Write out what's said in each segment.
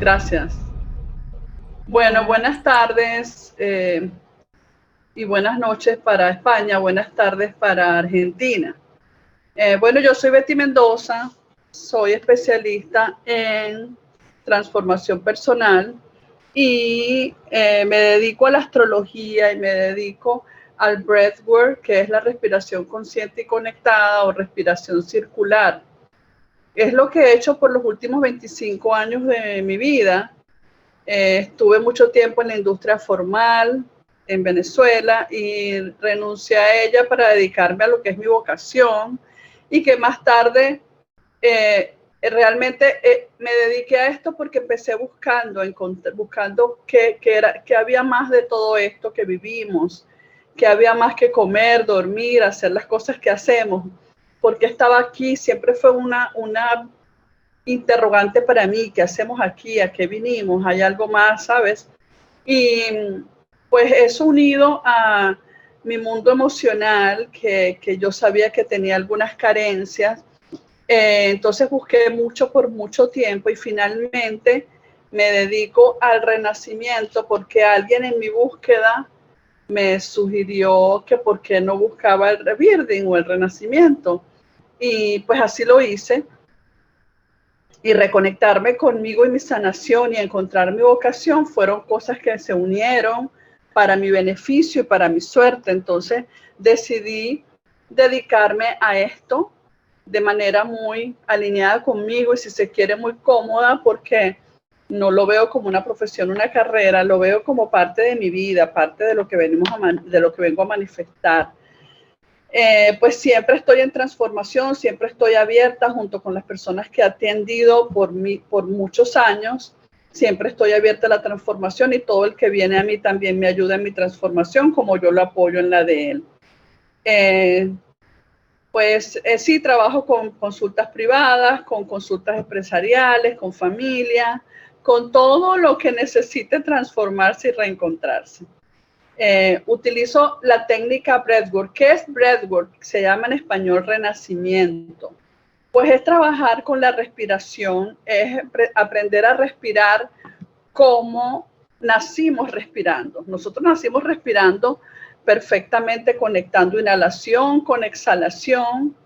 Gracias. Bueno, buenas tardes y buenas noches para España, buenas tardes para Argentina. Bueno, yo soy Betty Mendoza, soy especialista en transformación personal y me dedico a la astrología y me dedico al breathwork, que es la respiración consciente y conectada o respiración circular. Es lo que he hecho por los últimos 25 años de mi vida. Estuve mucho tiempo en la industria formal en Venezuela y renuncié a ella para dedicarme a lo que es mi vocación y que más tarde realmente me dediqué a esto porque empecé buscando que había más de todo esto que vivimos, que había más que comer, dormir, hacer las cosas que hacemos. Porque estaba aquí, siempre fue una interrogante para mí, ¿qué hacemos aquí? ¿A qué vinimos? ¿Hay algo más, sabes? Y pues eso unido a mi mundo emocional, que yo sabía que tenía algunas carencias, entonces busqué mucho por mucho tiempo y finalmente me dedico al renacimiento porque alguien en mi búsqueda me sugirió que por qué no buscaba el rebirthing o el renacimiento. Y pues así lo hice. Y reconectarme conmigo y mi sanación y encontrar mi vocación fueron cosas que se unieron para mi beneficio y para mi suerte. Entonces decidí dedicarme a esto de manera muy alineada conmigo y, si se quiere, muy cómoda, porque no lo veo como una profesión, una carrera, lo veo como parte de mi vida, parte de lo que vengo a manifestar. Pues siempre estoy en transformación, siempre estoy abierta junto con las personas que he atendido por muchos años. Siempre estoy abierta a la transformación y todo el que viene a mí también me ayuda en mi transformación, como yo lo apoyo en la de él. Sí, trabajo con consultas privadas, con consultas empresariales, con familia, con todo lo que necesite transformarse y reencontrarse. Utilizo la técnica breathwork. ¿Qué es breathwork? Se llama en español renacimiento. Pues es trabajar con la respiración, es aprender a respirar como nacimos respirando. Nosotros nacimos respirando perfectamente, conectando inhalación con exhalación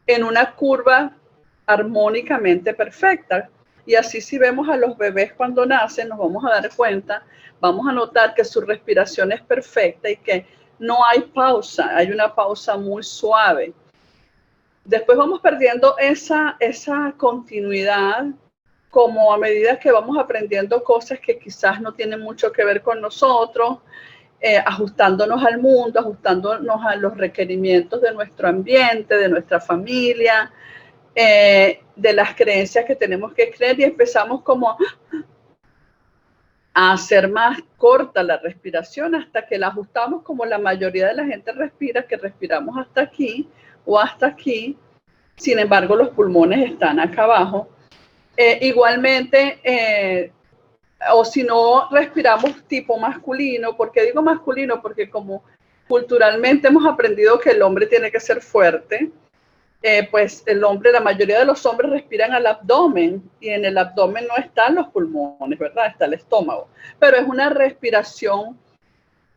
en una curva armónicamente perfecta. Y así, si vemos a los bebés cuando nacen, nos vamos a dar cuenta, vamos a notar que su respiración es perfecta y que no hay pausa, hay una pausa muy suave. Después vamos perdiendo esa continuidad, como a medida que vamos aprendiendo cosas que quizás no tienen mucho que ver con nosotros, ajustándonos al mundo, ajustándonos a los requerimientos de nuestro ambiente, de nuestra familia, de las creencias que tenemos que creer, y empezamos como a hacer más corta la respiración hasta que la ajustamos como la mayoría de la gente respira, que respiramos hasta aquí o hasta aquí. Sin embargo, los pulmones están acá abajo. Igualmente, o si no, respiramos tipo masculino. ¿Por qué digo masculino? Porque como culturalmente hemos aprendido que el hombre tiene que ser fuerte, pues la mayoría de los hombres respiran al abdomen, y en el abdomen no están los pulmones, ¿verdad? Está el estómago. Pero es una respiración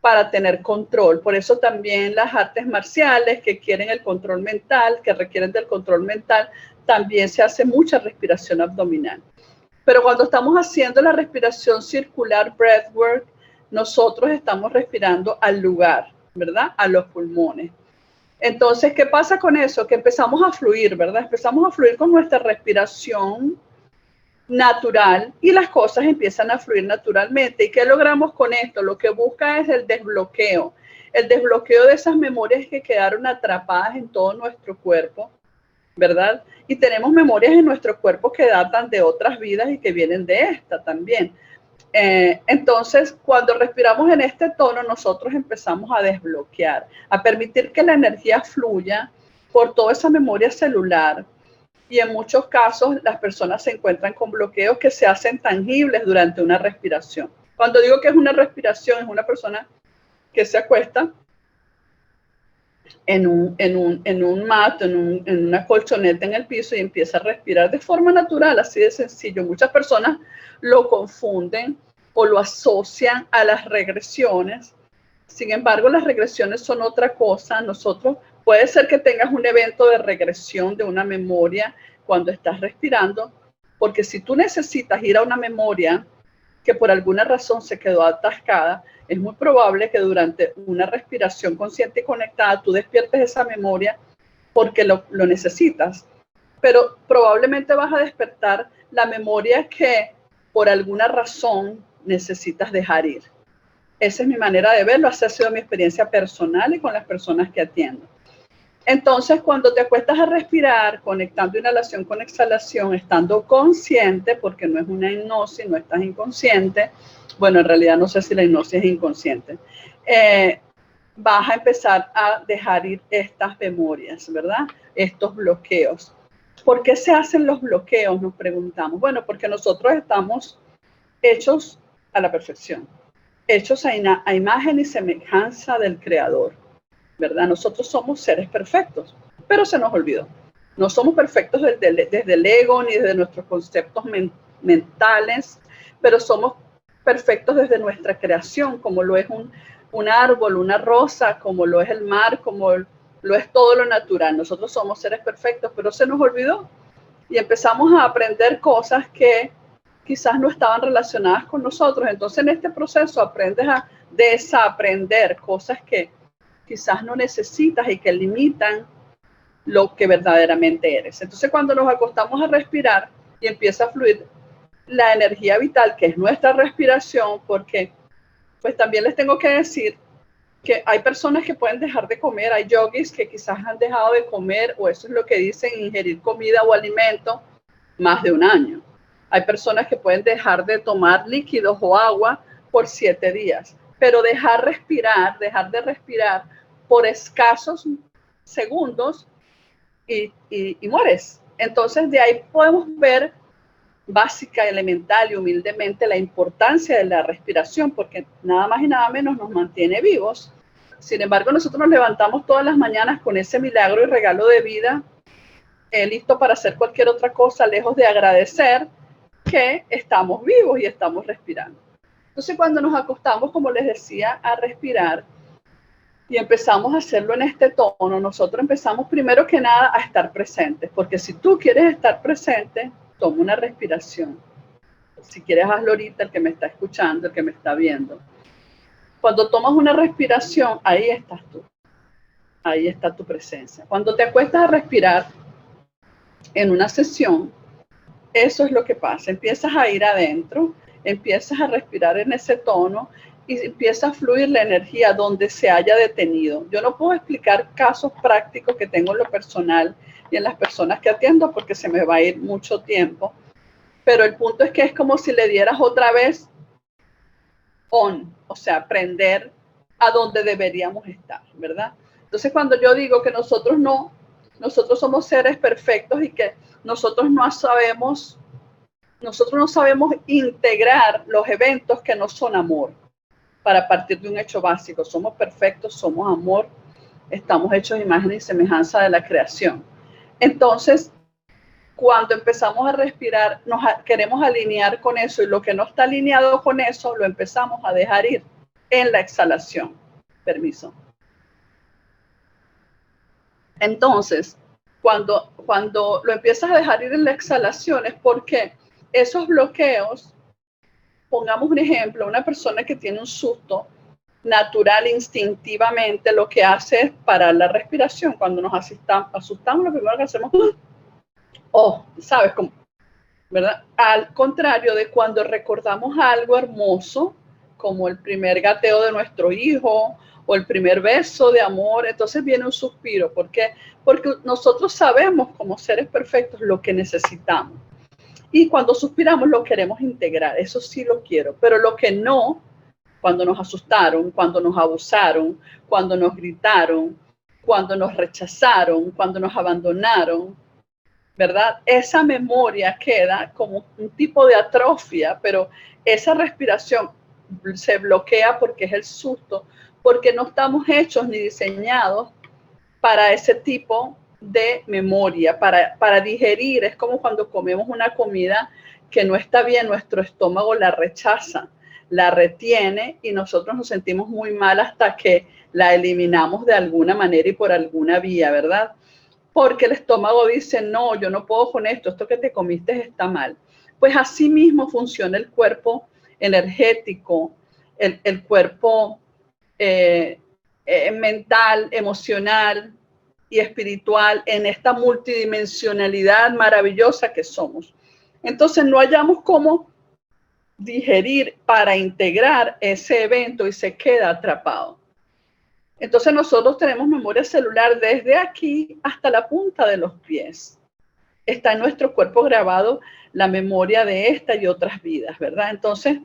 para tener control. Por eso también las artes marciales que quieren el control mental, que requieren del control mental, también se hace mucha respiración abdominal. Pero cuando estamos haciendo la respiración circular breathwork, nosotros estamos respirando al lugar, ¿verdad? A los pulmones. Entonces, ¿qué pasa con eso? Que empezamos a fluir, ¿verdad? Empezamos a fluir con nuestra respiración natural y las cosas empiezan a fluir naturalmente. ¿Y qué logramos con esto? Lo que busca es el desbloqueo de esas memorias que quedaron atrapadas en todo nuestro cuerpo, ¿verdad? Y tenemos memorias en nuestro cuerpo que datan de otras vidas y que vienen de esta también. Entonces, cuando respiramos en este tono, nosotros empezamos a desbloquear, a permitir que la energía fluya por toda esa memoria celular. Y en muchos casos las personas se encuentran con bloqueos que se hacen tangibles durante una respiración. Cuando digo que es una respiración, es una persona que se acuesta en un mat, en una colchoneta en el piso y empieza a respirar de forma natural, así de sencillo. Muchas personas lo confunden o lo asocian a las regresiones. Sin embargo, las regresiones son otra cosa. Puede ser que tengas un evento de regresión de una memoria cuando estás respirando, porque si tú necesitas ir a una memoria que por alguna razón se quedó atascada, es muy probable que durante una respiración consciente y conectada tú despiertes esa memoria porque lo necesitas. Pero probablemente vas a despertar la memoria que por alguna razón necesitas dejar ir. Esa es mi manera de verlo, esa ha sido mi experiencia personal y con las personas que atiendo. Entonces, cuando te acuestas a respirar, conectando inhalación con exhalación, estando consciente, porque no es una hipnosis, no estás inconsciente, bueno, en realidad no sé si la hipnosis es inconsciente, vas a empezar a dejar ir estas memorias, ¿verdad? Estos bloqueos. ¿Por qué se hacen los bloqueos? Nos preguntamos. Bueno, porque nosotros estamos hechos a la perfección, hechos a imagen y semejanza del Creador, ¿verdad? Nosotros somos seres perfectos, pero se nos olvidó. No somos perfectos desde el ego ni desde nuestros conceptos mentales, pero somos perfectos desde nuestra creación, como lo es un árbol, una rosa, como lo es el mar, como lo es todo lo natural. Nosotros somos seres perfectos, pero se nos olvidó y empezamos a aprender cosas que quizás no estaban relacionadas con nosotros. Entonces, en este proceso aprendes a desaprender cosas que quizás no necesitas y que limitan lo que verdaderamente eres. Entonces, cuando nos acostamos a respirar y empieza a fluir la energía vital, que es nuestra respiración, porque pues también les tengo que decir que hay personas que pueden dejar de comer, hay yogis que quizás han dejado de comer, o eso es lo que dicen, ingerir comida o alimento más de un año. Hay personas que pueden dejar de tomar líquidos o agua por 7 días, pero dejar de respirar por escasos segundos y mueres. Entonces de ahí podemos ver básica, elemental y humildemente la importancia de la respiración, porque nada más y nada menos nos mantiene vivos. Sin embargo, nosotros nos levantamos todas las mañanas con ese milagro y regalo de vida, listo para hacer cualquier otra cosa, lejos de agradecer que estamos vivos y estamos respirando. Entonces, cuando nos acostamos, como les decía, a respirar y empezamos a hacerlo en este tono, nosotros empezamos primero que nada a estar presentes, porque si tú quieres estar presente, toma una respiración. Si quieres, hazlo ahorita, el que me está escuchando, el que me está viendo. Cuando tomas una respiración, ahí estás tú. Ahí está tu presencia. Cuando te acuestas a respirar en una sesión, eso es lo que pasa. Empiezas a ir adentro, empiezas a respirar en ese tono y empieza a fluir la energía donde se haya detenido. Yo no puedo explicar casos prácticos que tengo en lo personal y en las personas que atiendo porque se me va a ir mucho tiempo. Pero el punto es que es como si le dieras otra vez on, o sea, prender a donde deberíamos estar, ¿verdad? Entonces, cuando yo digo que nosotros somos seres perfectos y que nosotros no sabemos integrar los eventos que no son amor para partir de un hecho básico. Somos perfectos, somos amor, estamos hechos imagen y semejanza de la creación. Entonces, cuando empezamos a respirar, queremos alinear con eso y lo que no está alineado con eso, lo empezamos a dejar ir en la exhalación. Permiso. Entonces, cuando lo empiezas a dejar ir en la exhalación es porque esos bloqueos, pongamos un ejemplo, una persona que tiene un susto natural, instintivamente, lo que hace es parar la respiración. Cuando nos asustamos, lo primero que hacemos ¿sabes? ¿Verdad? Al contrario de cuando recordamos algo hermoso, como el primer gateo de nuestro hijo o el primer beso de amor, entonces viene un suspiro. ¿Por qué? Porque nosotros sabemos como seres perfectos lo que necesitamos. Y cuando suspiramos lo queremos integrar, eso sí lo quiero, pero lo que no, cuando nos asustaron, cuando nos abusaron, cuando nos gritaron, cuando nos rechazaron, cuando nos abandonaron, ¿verdad? Esa memoria queda como un tipo de atrofia, pero esa respiración se bloquea porque es el susto, porque no estamos hechos ni diseñados para ese tipo de memoria, para digerir. Es como cuando comemos una comida que no está bien, nuestro estómago la rechaza, la retiene y nosotros nos sentimos muy mal hasta que la eliminamos de alguna manera y por alguna vía, ¿verdad? Porque el estómago dice, no, yo no puedo con esto, esto que te comiste está mal. Pues así mismo funciona el cuerpo energético, el cuerpo mental, emocional y espiritual en esta multidimensionalidad maravillosa que somos. Entonces no hallamos cómo digerir para integrar ese evento y se queda atrapado. Entonces nosotros tenemos memoria celular desde aquí hasta la punta de los pies. Está en nuestro cuerpo grabado la memoria de esta y otras vidas, ¿verdad? Entonces,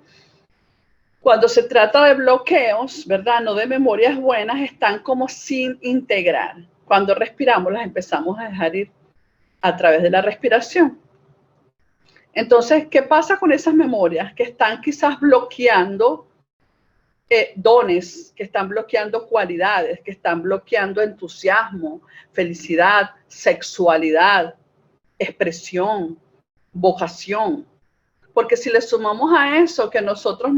cuando se trata de bloqueos, ¿verdad? No de memorias buenas, están como sin integrar. Cuando respiramos, las empezamos a dejar ir a través de la respiración. Entonces, ¿qué pasa con esas memorias que están quizás bloqueando dones, que están bloqueando cualidades, que están bloqueando entusiasmo, felicidad, sexualidad, expresión, vocación? Porque si le sumamos a eso que nosotros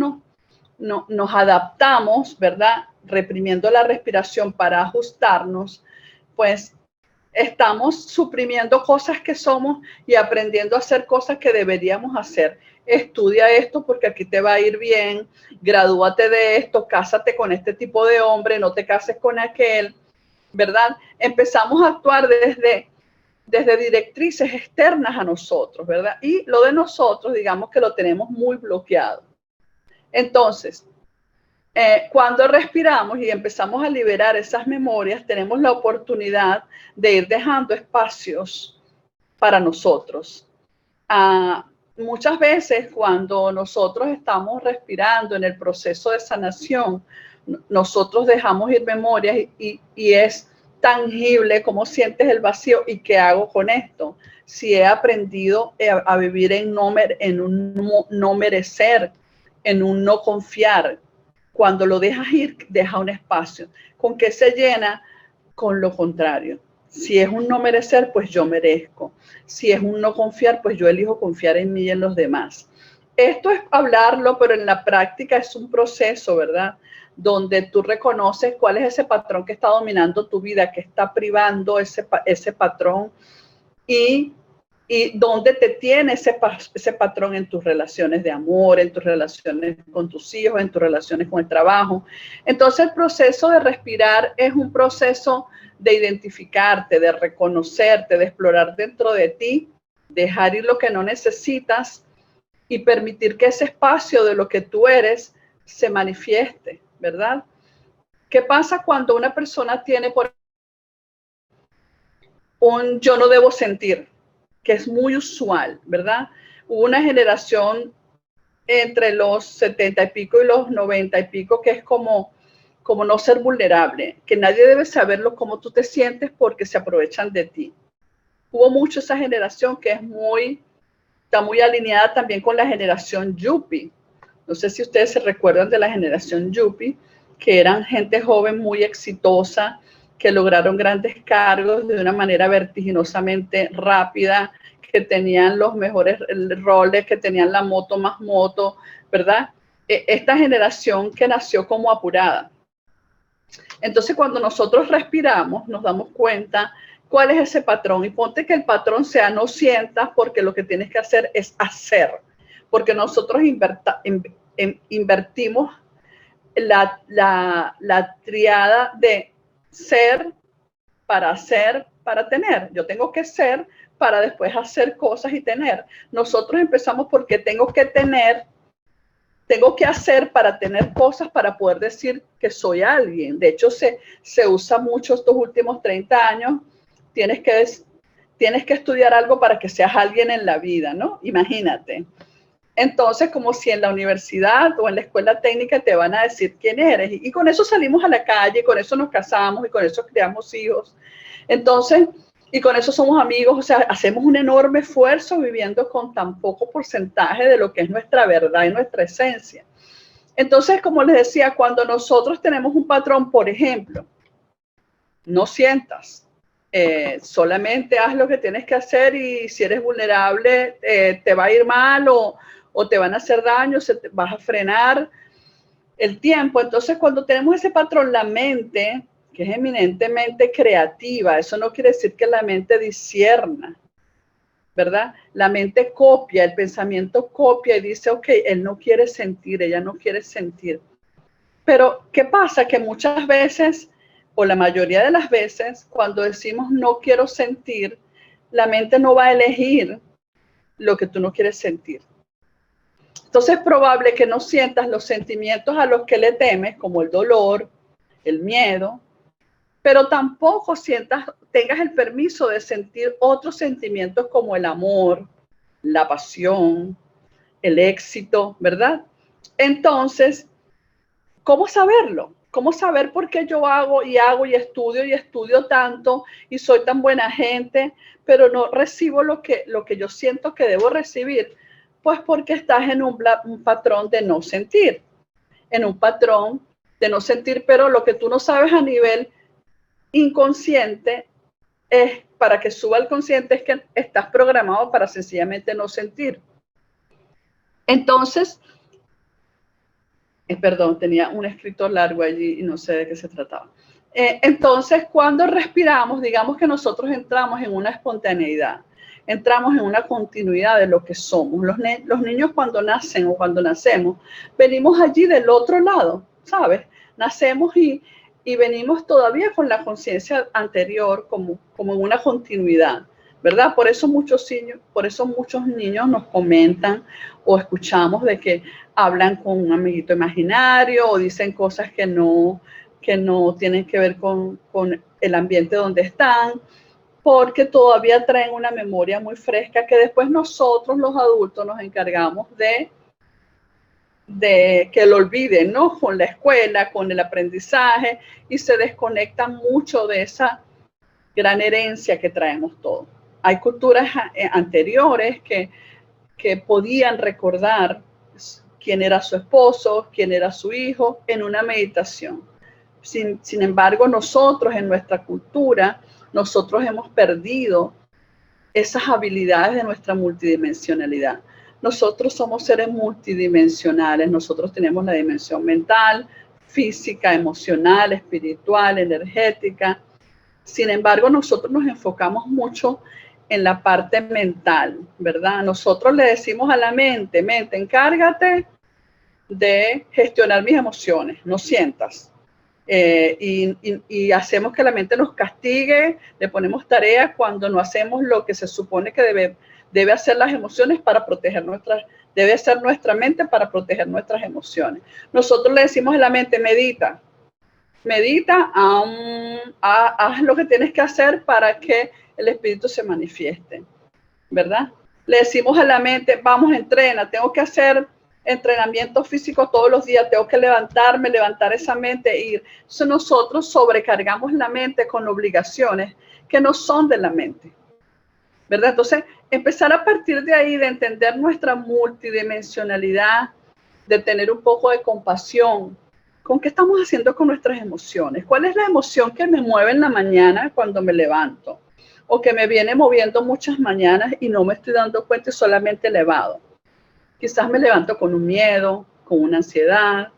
nos adaptamos, ¿verdad? Reprimiendo la respiración para ajustarnos, pues estamos suprimiendo cosas que somos y aprendiendo a hacer cosas que deberíamos hacer. Estudia esto porque aquí te va a ir bien, gradúate de esto, cásate con este tipo de hombre, no te cases con aquel, ¿verdad? Empezamos a actuar desde directrices externas a nosotros, ¿verdad? Y lo de nosotros, digamos que lo tenemos muy bloqueado. Entonces, cuando respiramos y empezamos a liberar esas memorias, tenemos la oportunidad de ir dejando espacios para nosotros. Muchas veces cuando nosotros estamos respirando en el proceso de sanación, nosotros dejamos ir memorias y es tangible cómo sientes el vacío y qué hago con esto. Si he aprendido a vivir en un no merecer, en un no confiar. Cuando lo dejas ir, deja un espacio. ¿Con qué se llena? Con lo contrario. Si es un no merecer, pues yo merezco. Si es un no confiar, pues yo elijo confiar en mí y en los demás. Esto es hablarlo, pero en la práctica es un proceso, ¿verdad? Donde tú reconoces cuál es ese patrón que está dominando tu vida, que está privando ese patrón y dónde te tiene ese patrón en tus relaciones de amor, en tus relaciones con tus hijos, en tus relaciones con el trabajo. Entonces el proceso de respirar es un proceso de identificarte, de reconocerte, de explorar dentro de ti, dejar ir lo que no necesitas y permitir que ese espacio de lo que tú eres se manifieste, ¿verdad? ¿Qué pasa cuando una persona tiene por un yo no debo sentir? Que es muy usual, ¿verdad? Hubo una generación entre los 70 y pico y los 90 y pico que es como no ser vulnerable, que nadie debe saberlo cómo tú te sientes porque se aprovechan de ti. Hubo mucho esa generación que está muy alineada también con la generación Yuppie. No sé si ustedes se recuerdan de la generación Yuppie, que eran gente joven muy exitosa, que lograron grandes cargos de una manera vertiginosamente rápida, que tenían los mejores roles, que tenían la moto más moto, ¿verdad? Esta generación que nació como apurada. Entonces, cuando nosotros respiramos, nos damos cuenta cuál es ese patrón. Y ponte que el patrón sea no sientas, porque lo que tienes que hacer es hacer. Porque nosotros invertimos la triada de ser, para hacer, para tener. Yo tengo que ser para después hacer cosas y tener. Nosotros empezamos porque tengo que tener, tengo que hacer para tener cosas para poder decir que soy alguien. De hecho, se usa mucho estos últimos 30 años. Tienes que estudiar algo para que seas alguien en la vida, ¿no? Imagínate. Entonces, como si en la universidad o en la escuela técnica te van a decir quién eres. Y con eso salimos a la calle, con eso nos casamos y con eso criamos hijos. Entonces, y con eso somos amigos. O sea, hacemos un enorme esfuerzo viviendo con tan poco porcentaje de lo que es nuestra verdad y nuestra esencia. Entonces, como les decía, cuando nosotros tenemos un patrón, por ejemplo, no sientas. Solamente haz lo que tienes que hacer y si eres vulnerable te va a ir mal o te van a hacer daño, vas a frenar el tiempo. Entonces, cuando tenemos ese patrón, la mente, que es eminentemente creativa, eso no quiere decir que la mente discierna, ¿verdad? La mente copia, el pensamiento copia y dice, ok, él no quiere sentir, ella no quiere sentir. Pero, ¿qué pasa? Que muchas veces, o la mayoría de las veces, cuando decimos no quiero sentir, la mente no va a elegir lo que tú no quieres sentir. Entonces es probable que no sientas los sentimientos a los que le temes, como el dolor, el miedo, pero tampoco tengas el permiso de sentir otros sentimientos como el amor, la pasión, el éxito, ¿verdad? Entonces, ¿cómo saberlo? ¿Cómo saber por qué yo hago y estudio tanto y soy tan buena gente, pero no recibo lo que yo siento que debo recibir? Pues porque estás en un patrón de no sentir, pero lo que tú no sabes a nivel inconsciente es para que suba al consciente es que estás programado para sencillamente no sentir. Entonces, perdón, tenía un escrito largo allí y no sé de qué se trataba. Entonces, cuando respiramos, digamos que nosotros entramos en una espontaneidad, entramos en una continuidad de lo que somos. Los niños cuando nacen o cuando nacemos, venimos allí del otro lado, ¿sabes? Nacemos y venimos todavía con la conciencia anterior como en una continuidad, ¿verdad? Por eso muchos niños nos comentan o escuchamos de que hablan con un amiguito imaginario o dicen cosas que no tienen que ver con el ambiente donde están, porque todavía traen una memoria muy fresca que después nosotros los adultos nos encargamos de que lo olviden, ¿no? Con la escuela, con el aprendizaje, y se desconectan mucho de esa gran herencia que traemos todos. Hay culturas anteriores que podían recordar quién era su esposo, quién era su hijo, en una meditación. Sin embargo, nosotros en nuestra cultura, nosotros hemos perdido esas habilidades de nuestra multidimensionalidad. Nosotros somos seres multidimensionales, nosotros tenemos la dimensión mental, física, emocional, espiritual, energética. Sin embargo, nosotros nos enfocamos mucho en la parte mental, ¿verdad? Nosotros le decimos a la mente, encárgate de gestionar mis emociones, no sientas. Y hacemos que la mente nos castigue, le ponemos tareas cuando no hacemos lo que se supone que debe hacer las emociones para proteger debe hacer nuestra mente para proteger nuestras emociones. Nosotros le decimos a la mente, medita, haz lo que tienes que hacer para que el espíritu se manifieste, ¿verdad? Le decimos a la mente, vamos, entrena, tengo que hacer entrenamiento físico todos los días, tengo que levantar esa mente e ir. Entonces nosotros sobrecargamos la mente con obligaciones que no son de la mente, ¿verdad? Entonces, empezar a partir de ahí, de entender nuestra multidimensionalidad, de tener un poco de compasión. ¿Con qué estamos haciendo con nuestras emociones? ¿Cuál es la emoción que me mueve en la mañana cuando me levanto? O que me viene moviendo muchas mañanas y no me estoy dando cuenta y solamente elevado. Quizás me levanto con un miedo, con una ansiedad,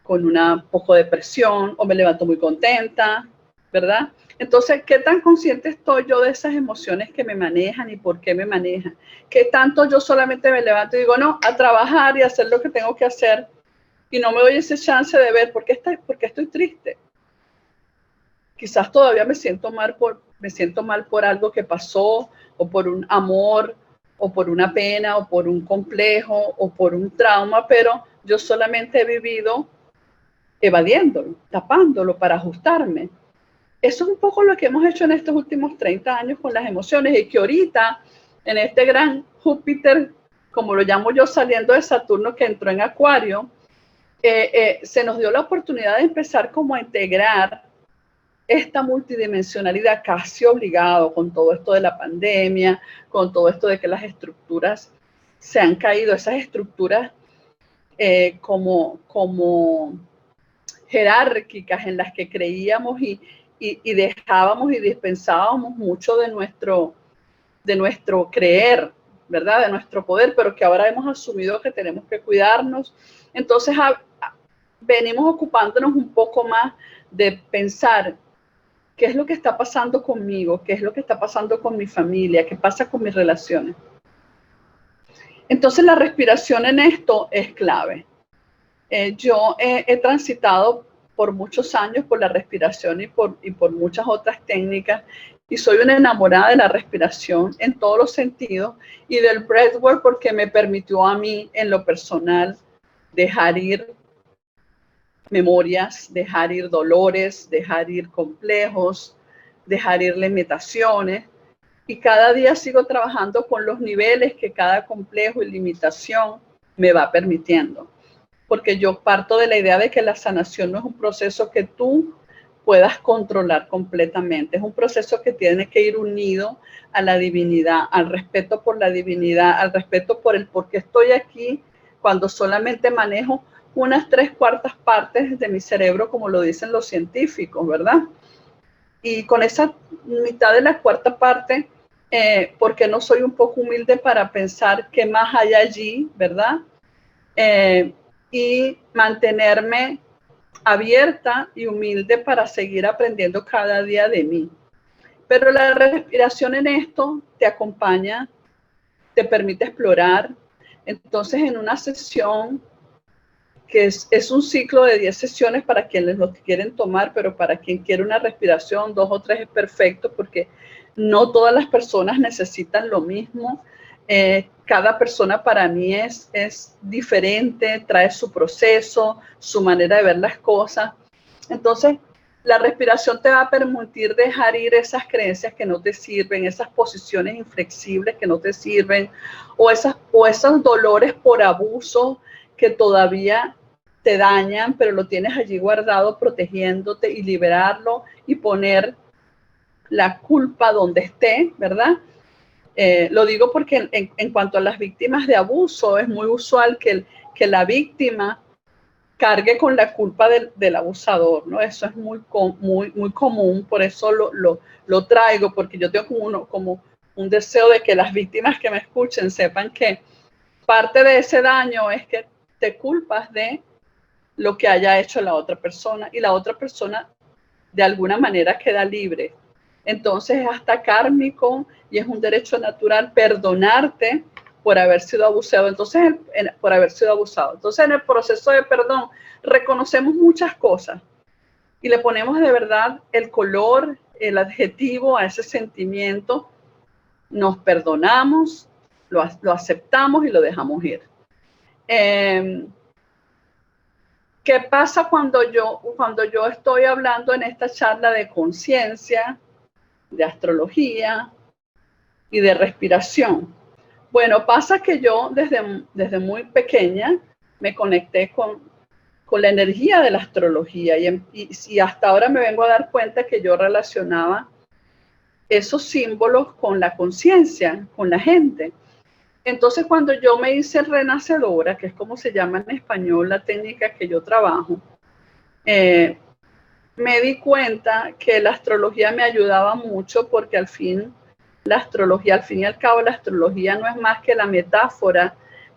con una poco depresión, o me levanto muy contenta, ¿verdad? Entonces, ¿qué tan consciente estoy yo de esas emociones que me manejan y por qué me manejan? ¿Qué tanto yo solamente me levanto y digo, no, a trabajar y hacer lo que tengo que hacer y no me doy ese chance de ver por qué estoy triste? Quizás todavía me siento mal por algo que pasó, o por un amor, o por una pena, o por un complejo, o por un trauma, pero yo solamente he vivido evadiéndolo, tapándolo para ajustarme. Eso es un poco lo que hemos hecho en estos últimos 30 años con las emociones, y que ahorita, en este gran Júpiter, como lo llamo yo, saliendo de Saturno, que entró en Acuario, se nos dio la oportunidad de empezar como a integrar esta multidimensionalidad casi obligado con todo esto de la pandemia, con todo esto de que las estructuras se han caído, esas estructuras como jerárquicas en las que creíamos y y dejábamos y dispensábamos mucho de nuestro creer, ¿verdad? De nuestro poder, pero que ahora hemos asumido que tenemos que cuidarnos. Entonces venimos ocupándonos un poco más de pensar qué es lo que está pasando conmigo, qué es lo que está pasando con mi familia, qué pasa con mis relaciones. Entonces la respiración en esto es clave. Yo he transitado por muchos años por la respiración y por muchas otras técnicas, y soy una enamorada de la respiración en todos los sentidos y del breathwork porque me permitió a mí en lo personal dejar ir memorias, dejar ir dolores, dejar ir complejos, dejar ir limitaciones, y cada día sigo trabajando con los niveles que cada complejo y limitación me va permitiendo. Porque yo parto de la idea de que la sanación no es un proceso que tú puedas controlar completamente, es un proceso que tiene que ir unido a la divinidad, al respeto por la divinidad, al respeto por el por qué estoy aquí, cuando solamente manejo unas 3/4 partes de mi cerebro, como lo dicen los científicos, ¿verdad? Y con esa mitad de la cuarta parte, porque no soy un poco humilde para pensar qué más hay allí, ¿verdad? Y mantenerme abierta y humilde para seguir aprendiendo cada día de mí. Pero la respiración en esto te acompaña, te permite explorar. Entonces, en una sesión que es un ciclo de 10 sesiones para quienes lo quieren tomar, pero para quien quiere una respiración, 2 o 3 es perfecto, porque no todas las personas necesitan lo mismo. Cada persona para mí es diferente, trae su proceso, su manera de ver las cosas. Entonces, la respiración te va a permitir dejar ir esas creencias que no te sirven, esas posiciones inflexibles que no te sirven, o esos dolores por abuso que todavía te dañan, pero lo tienes allí guardado protegiéndote, y liberarlo y poner la culpa donde esté, ¿verdad? Lo digo porque en cuanto a las víctimas de abuso, es muy usual que la víctima cargue con la culpa del abusador, ¿no? Eso es muy común, por eso lo traigo, porque yo tengo como un deseo de que las víctimas que me escuchen sepan que parte de ese daño es que te culpas de lo que haya hecho la otra persona, y la otra persona de alguna manera queda libre. Entonces es hasta kármico y es un derecho natural perdonarte por haber sido abusado. Entonces, por haber sido abusado. Entonces, en el proceso de perdón reconocemos muchas cosas y le ponemos de verdad el color, el adjetivo a ese sentimiento. Nos perdonamos, lo aceptamos y lo dejamos ir. ¿Qué pasa cuando yo estoy hablando en esta charla de conciencia, de astrología y de respiración? Bueno, pasa que yo desde muy pequeña me conecté con la energía de la astrología, y hasta ahora me vengo a dar cuenta que yo relacionaba esos símbolos con la conciencia, con la gente. Entonces, cuando yo me hice renacedora, que es como se llama en español la técnica que yo trabajo, me di cuenta que la astrología me ayudaba mucho, porque al fin y al cabo, la astrología no es más que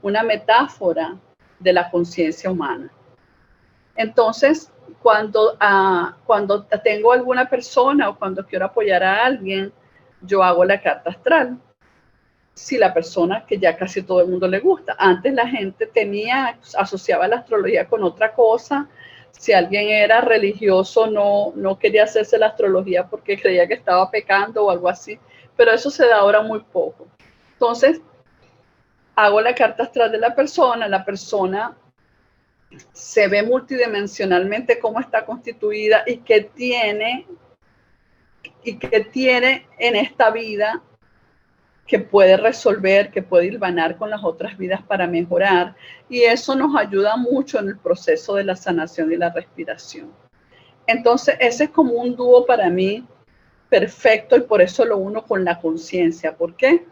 una metáfora de la conciencia humana. Entonces, cuando tengo alguna persona o cuando quiero apoyar a alguien, yo hago la carta astral. Si la persona, que ya casi todo el mundo le gusta. Antes la gente asociaba la astrología con otra cosa. Si alguien era religioso, no quería hacerse la astrología porque creía que estaba pecando o algo así. Pero eso se da ahora muy poco. Entonces, hago la carta astral de la persona se ve multidimensionalmente cómo está constituida y qué tiene en esta vida que puede resolver, que puede hilvanar con las otras vidas para mejorar. Y eso nos ayuda mucho en el proceso de la sanación y la respiración. Entonces, ese es como un dúo para mí perfecto, y por eso lo uno con la conciencia. ¿Por qué?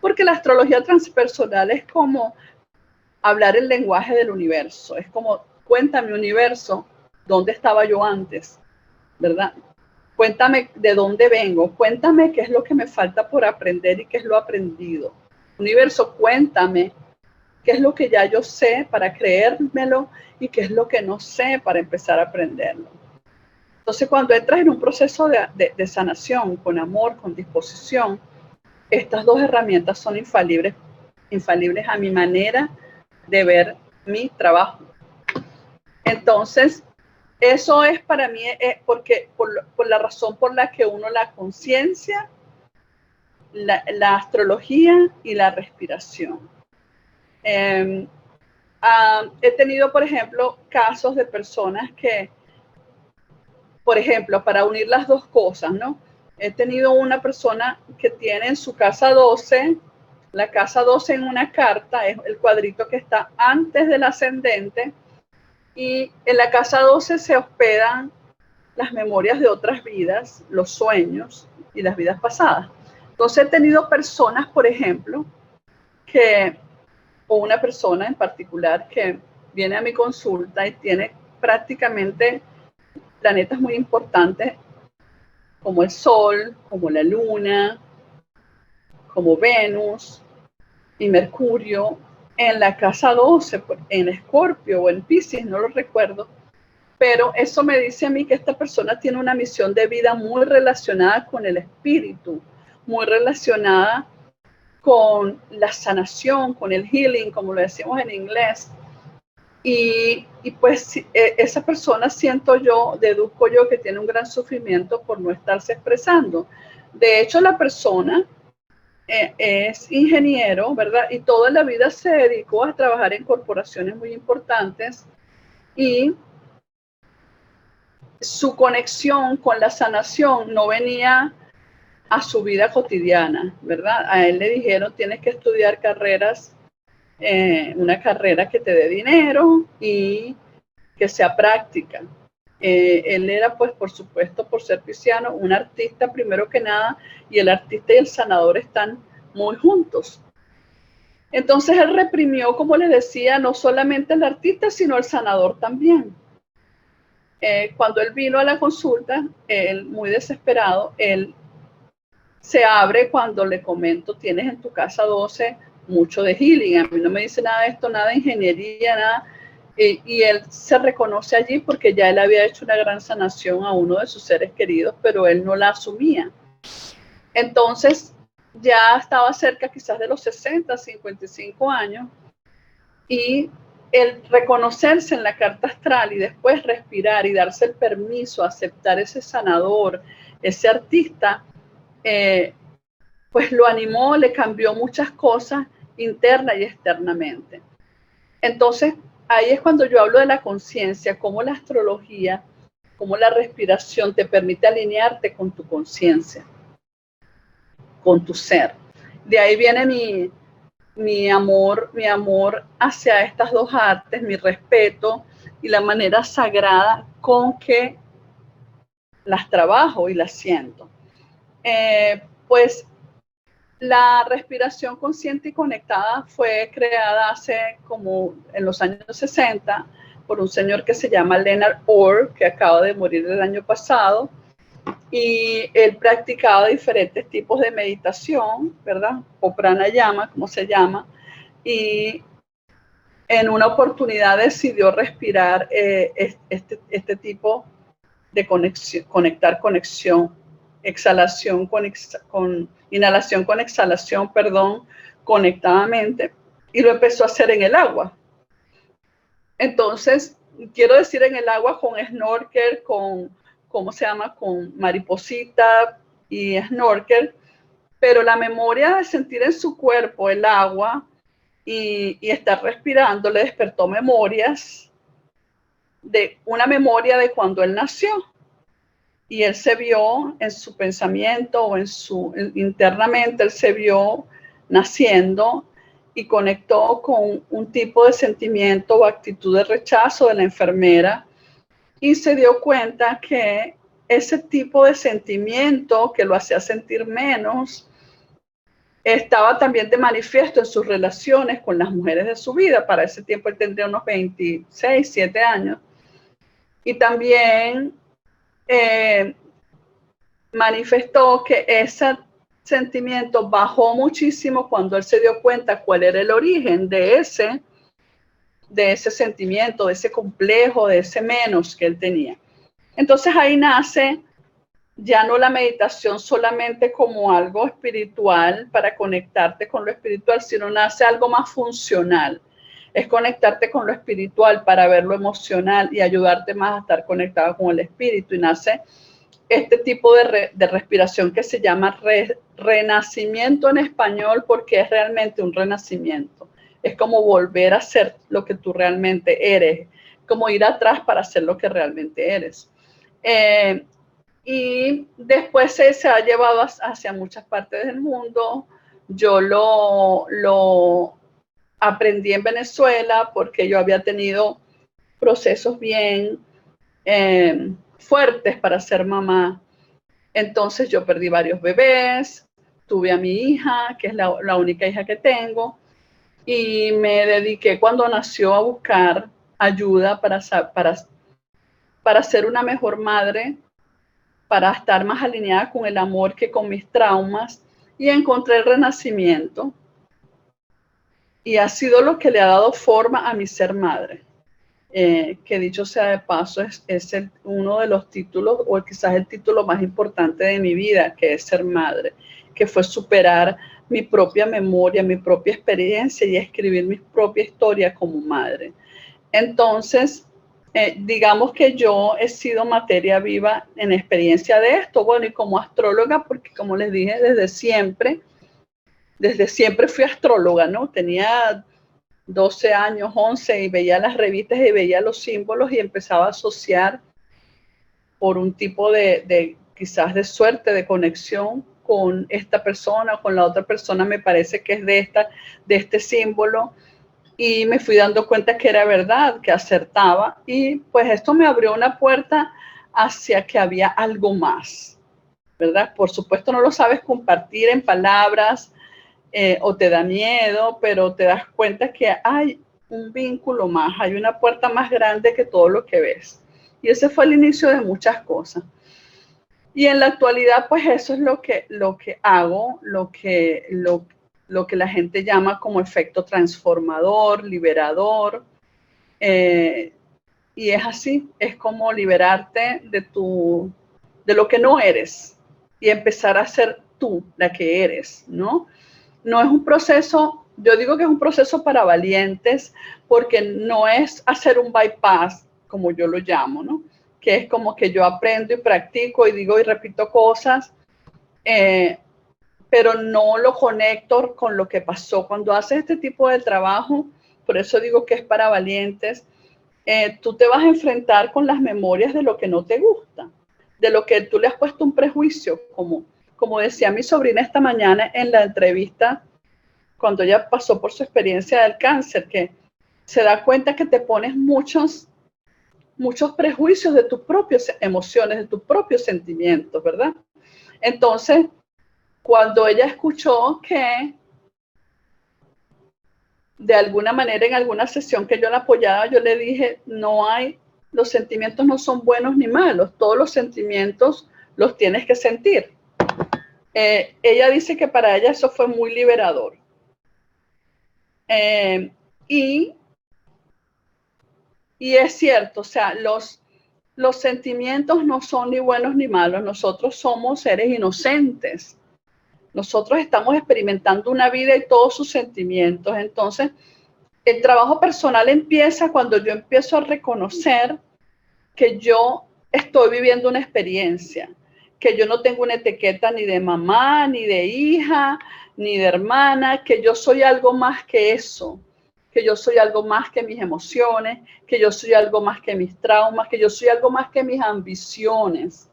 Porque la astrología transpersonal es como hablar el lenguaje del universo. Es como, cuéntame, universo, ¿dónde estaba yo antes? ¿Verdad? Cuéntame de dónde vengo, cuéntame qué es lo que me falta por aprender y qué es lo aprendido. Universo, cuéntame qué es lo que ya yo sé para creérmelo y qué es lo que no sé para empezar a aprenderlo. Entonces, cuando entras en un proceso de sanación, con amor, con disposición, estas dos herramientas son infalibles a mi manera de ver mi trabajo. Entonces, eso es para mí, porque por la razón por la que uno la conciencia, la astrología y la respiración. He tenido, por ejemplo, casos de personas que, por ejemplo, para unir las dos cosas, ¿no? He tenido una persona que tiene en su casa 12, la casa 12 en una carta, es el cuadrito que está antes del ascendente, y en la casa 12 se hospedan las memorias de otras vidas, los sueños y las vidas pasadas. Entonces he tenido personas, por ejemplo, o una persona en particular que viene a mi consulta y tiene prácticamente planetas muy importantes como el Sol, como la Luna, como Venus y Mercurio en la casa 12, en Escorpio o en Piscis, no lo recuerdo, pero eso me dice a mí que esta persona tiene una misión de vida muy relacionada con el espíritu, muy relacionada con la sanación, con el healing, como lo decimos en inglés. Y pues esa persona siento yo, deduzco yo que tiene un gran sufrimiento por no estarse expresando. De hecho, la persona es ingeniero, ¿verdad? Y toda la vida se dedicó a trabajar en corporaciones muy importantes y su conexión con la sanación no venía a su vida cotidiana, ¿verdad? A él le dijeron, tienes que estudiar carreras, una carrera que te dé dinero y que sea práctica. Él era, pues, por supuesto, por ser pisciano, un artista primero que nada, y el artista y el sanador están muy juntos. Entonces él reprimió, como les decía, no solamente el artista, sino el sanador también. Cuando él vino a la consulta, él muy desesperado, él se abre cuando le comento, tienes en tu casa 12 mucho de healing, a mí no me dice nada de esto, nada de ingeniería, nada, y él se reconoce allí porque ya él había hecho una gran sanación a uno de sus seres queridos, pero él no la asumía. Entonces ya estaba cerca quizás de los 60, 55 años, y el reconocerse en la carta astral y después respirar y darse el permiso, aceptar ese sanador, ese artista, pues lo animó, le cambió muchas cosas interna y externamente. Entonces, ahí es cuando yo hablo de la conciencia, cómo la astrología, cómo la respiración te permite alinearte con tu conciencia, con tu ser. De ahí viene mi amor hacia estas dos artes, mi respeto y la manera sagrada con que las trabajo y las siento. Pues la respiración consciente y conectada fue creada hace como en los años 60 por un señor que se llama Leonard Orr, que acaba de morir el año pasado, y él practicaba diferentes tipos de meditación, ¿verdad? O pranayama, como se llama, y en una oportunidad decidió respirar este tipo de conexión, conectar conexión, exhalación con inhalación con exhalación, perdón, conectadamente, y lo empezó a hacer en el agua. Entonces, quiero decir en el agua con snorkel, con, ¿cómo se llama? Con mariposita y snorkel, pero la memoria de sentir en su cuerpo el agua y estar respirando le despertó memorias de una memoria de cuando él nació. Y él se vio en su pensamiento o internamente, él se vio naciendo y conectó con un tipo de sentimiento o actitud de rechazo de la enfermera y se dio cuenta que ese tipo de sentimiento que lo hacía sentir menos estaba también de manifiesto en sus relaciones con las mujeres de su vida. Para ese tiempo él tendría unos 26, 7 años. Y también manifestó que ese sentimiento bajó muchísimo cuando él se dio cuenta cuál era el origen de ese sentimiento, de ese complejo, de ese menos que él tenía. Entonces ahí nace ya no la meditación solamente como algo espiritual para conectarte con lo espiritual, sino nace algo más funcional. Es conectarte con lo espiritual para ver lo emocional y ayudarte más a estar conectado con el espíritu. Y nace este tipo de respiración que se llama renacimiento en español, porque es realmente un renacimiento. Es como volver a ser lo que tú realmente eres, como ir atrás para ser lo que realmente eres. Y después se ha llevado hacia muchas partes del mundo. Yo lo aprendí en Venezuela porque yo había tenido procesos bien fuertes para ser mamá. Entonces yo perdí varios bebés, tuve a mi hija, que es la única hija que tengo, y me dediqué cuando nació a buscar ayuda para ser una mejor madre, para estar más alineada con el amor que con mis traumas, y encontré el renacimiento. Y ha sido lo que le ha dado forma a mi ser madre. Que dicho sea de paso, es uno de los títulos, o quizás el título más importante de mi vida, que es ser madre, que fue superar mi propia memoria, mi propia experiencia y escribir mi propia historia como madre. Entonces, digamos que yo he sido materia viva en experiencia de esto, bueno, y como astróloga, porque como les dije, desde siempre fui astróloga, ¿no? Tenía 12 años, 11, y veía las revistas y veía los símbolos y empezaba a asociar por un tipo de quizás de suerte, de conexión con esta persona o con la otra persona, me parece que es de este símbolo, y me fui dando cuenta que era verdad, que acertaba, y pues esto me abrió una puerta hacia que había algo más, ¿verdad? Por supuesto no lo sabes compartir en palabras, o te da miedo, pero te das cuenta que hay un vínculo más, hay una puerta más grande que todo lo que ves. Y ese fue el inicio de muchas cosas. Y en la actualidad, pues eso es lo que hago, lo que la gente llama como efecto transformador, liberador. Y es así, es como liberarte de lo que no eres y empezar a ser tú, la que eres, ¿no? No es un proceso, yo digo que es un proceso para valientes, porque no es hacer un bypass, como yo lo llamo, ¿no? Que es como que yo aprendo y practico y digo y repito cosas, pero no lo conecto con lo que pasó. Cuando haces este tipo de trabajo, por eso digo que es para valientes, tú te vas a enfrentar con las memorias de lo que no te gusta, de lo que tú le has puesto un prejuicio, como decía mi sobrina esta mañana en la entrevista, cuando ella pasó por su experiencia del cáncer, que se da cuenta que te pones muchos prejuicios de tus propias emociones, de tus propios sentimientos, ¿verdad? Entonces, cuando ella escuchó que de alguna manera en alguna sesión que yo la apoyaba, yo le dije, los sentimientos no son buenos ni malos, todos los sentimientos los tienes que sentir. Ella dice que para ella eso fue muy liberador. Y es cierto, o sea, los sentimientos no son ni buenos ni malos, nosotros somos seres inocentes, nosotros estamos experimentando una vida y todos sus sentimientos. Entonces, el trabajo personal empieza cuando yo empiezo a reconocer que yo estoy viviendo una experiencia, que yo no tengo una etiqueta ni de mamá, ni de hija, ni de hermana, que yo soy algo más que eso, que yo soy algo más que mis emociones, que yo soy algo más que mis traumas, que yo soy algo más que mis ambiciones,